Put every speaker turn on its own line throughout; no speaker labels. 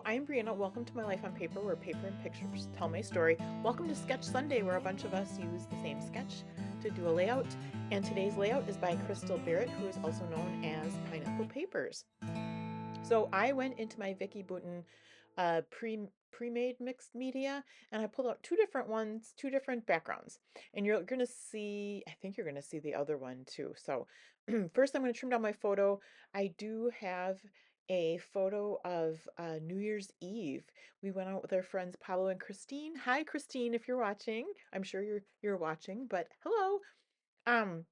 I'm Briana. Welcome to My Life on Paper, where paper and pictures tell my story. Welcome to Sketch Sunday, where a bunch of us use the same sketch to do a layout. And today's layout is by Crystal Barrett, who is also known as Pineapple Papers. So I went into my Vicky Boutin pre-made mixed media, and I pulled out two different ones, two different backgrounds. And you're gonna see, I think you're gonna see the other one too. So first I'm gonna trim down my photo. I do have a photo of New Year's Eve. We went out with our friends Pablo and Christine. Hi Christine, if you're watching. I'm sure you're watching, but hello. Um,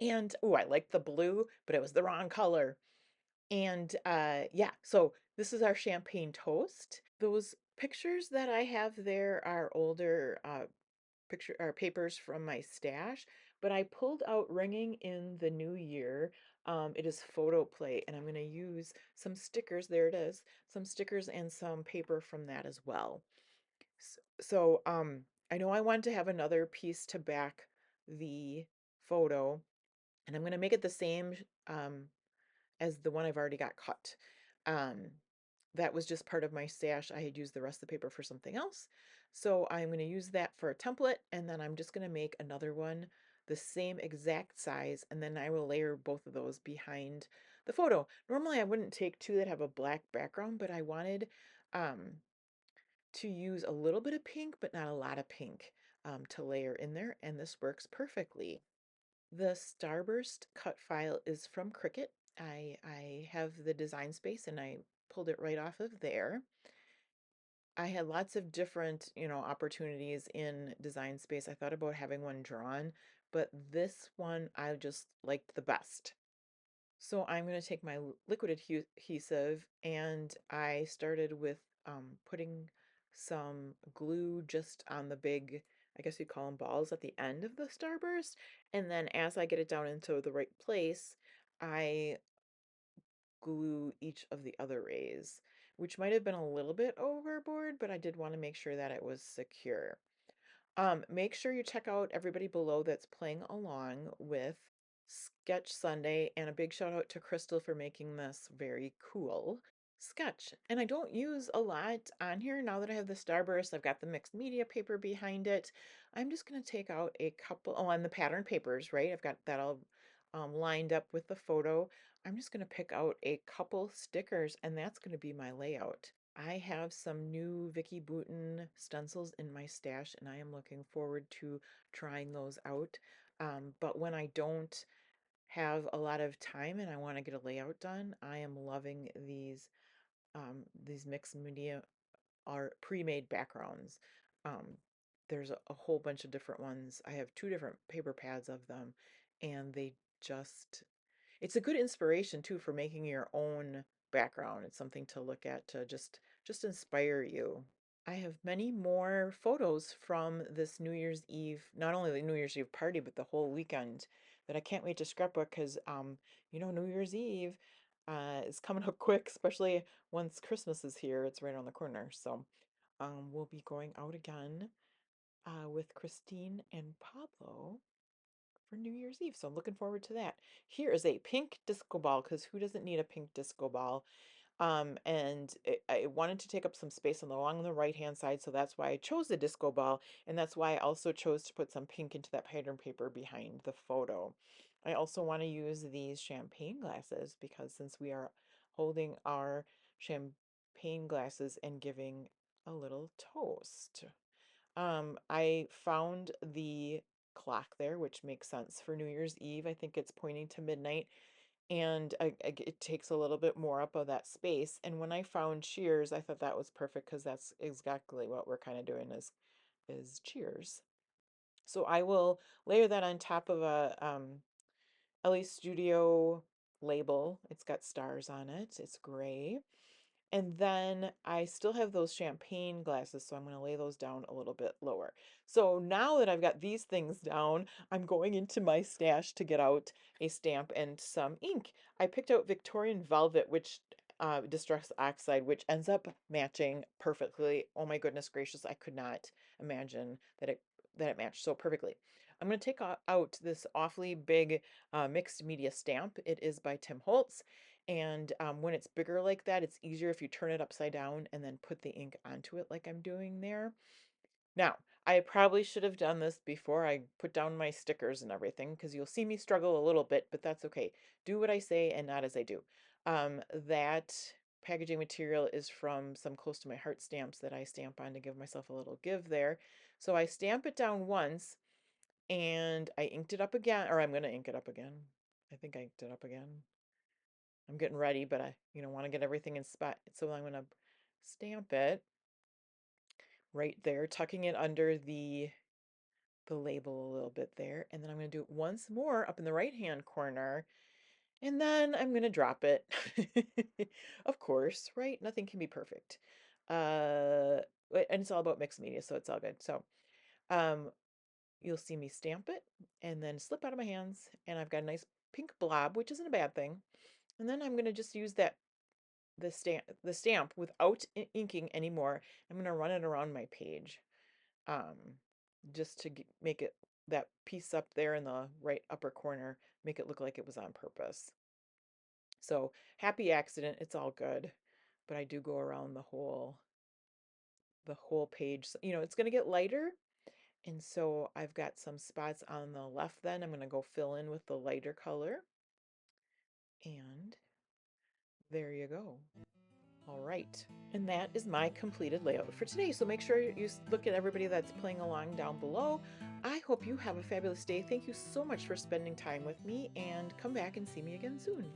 and oh, I like the blue, but it was the wrong color. And yeah, so this is our champagne toast. Those pictures that I have there are older picture or papers from my stash, but I pulled out Ringing in the New Year. It is photo play, and I'm going to use some stickers. There it is, some stickers and some paper from that as well. So I know I want to have another piece to back the photo, and I'm going to make it the same um, as the one I've already got cut. Um, that was just part of my stash. I had used the rest of the paper for something else. So I'm going to use that for a template, and then I'm just going to make another one the same exact size, and then I will layer both of those behind the photo. Normally I wouldn't take two that have a black background, but I wanted um, to use a little bit of pink, but not a lot of pink to layer in there, and this works perfectly. The Starburst cut file is from Cricut. I have the design space and I pulled it right off of there. I had lots of different, opportunities in design space. I thought about having one drawn, but this one I just liked the best. So I'm going to take my liquid adhesive, and I started with putting some glue just on the big, I guess you call them balls at the end of the starburst. And then as I get it down into the right place, I glue each of the other rays, which might have been a little bit overboard, but I did want to make sure that it was secure. Make sure you check out everybody below that's playing along with Sketch Sunday, and a big shout out to Crystal for making this very cool sketch. And I don't use a lot on here now that I have the Starburst. I've got the mixed media paper behind it. I'm just going to take out a couple, oh, and the pattern papers, right? I've got that all lined up with the photo. I'm just going to pick out a couple stickers, and that's going to be my layout. I have some new Vicky Boutin stencils in my stash, and I am looking forward to trying those out. But when I don't have a lot of time and I want to get a layout done, I am loving these mixed media are pre-made backgrounds. Um, there's a whole bunch of different ones. I have two different paper pads of them, and they just it's a good inspiration too for making your own background. It's something to look at to just inspire you. I have many more photos from this New Year's Eve, not only the New Year's Eve party, but the whole weekend that I can't wait to scrapbook because New Year's Eve is coming up quick, especially once Christmas is here. It's right around the corner. So we'll be going out again with Christine and Pablo for New Year's Eve. So I'm looking forward to that. Here is a pink disco ball because who doesn't need a pink disco ball? I wanted to take up some space along the right hand side, so that's why I chose the disco ball, and that's why I also chose to put some pink into that pattern paper behind the photo. I also want to use these champagne glasses because since we are holding our champagne glasses and giving a little toast. I found the clock there, which makes sense for New Year's Eve. I think it's pointing to midnight, and it takes a little bit more up of that space. And when I found Cheers, I thought that was perfect because that's exactly what we're kind of doing is Cheers. So I will layer that on top of a LA Studio label. It's got stars on it. It's gray. And then I still have those champagne glasses, so I'm going to lay those down a little bit lower. So now that I've got these things down, I'm going into my stash to get out a stamp and some ink. I picked out Victorian Velvet, which Distress Oxide, which ends up matching perfectly. Oh my goodness gracious, I could not imagine that it matched so perfectly. I'm going to take out this awfully big mixed media stamp. It is by Tim Holtz, And when it's bigger like that, it's easier if you turn it upside down and then put the ink onto it like I'm doing there. Now, I probably should have done this before I put down my stickers and everything, because you'll see me struggle a little bit, but that's okay. Do what I say and not as I do. That packaging material is from some Close to My Heart stamps that I stamp on to give myself a little give there. So I stamp it down once and I inked it up again, or I'm going to ink it up again. I think I inked it up again. I'm getting ready, but I, want to get everything in spot. So I'm going to stamp it right there, tucking it under the label a little bit there. And then I'm going to do it once more up in the right-hand corner. And then I'm going to drop it. Of course, right? Nothing can be perfect. And it's all about mixed media, so it's all good. So um, you'll see me stamp it and then slip out of my hands. And I've got a nice pink blob, which isn't a bad thing. And then I'm going to just use the stamp without inking anymore. I'm going to run it around my page, um, just to make it, that piece up there in the right upper corner, make it look like it was on purpose. So happy accident, it's all good. But I do go around the whole page. So, it's going to get lighter. And so I've got some spots on the left then. I'm going to go fill in with the lighter color. And there you go. All right. And that is my completed layout for today. So make sure you look at everybody that's playing along down below. I hope you have a fabulous day. Thank you so much for spending time with me, and come back and see me again soon.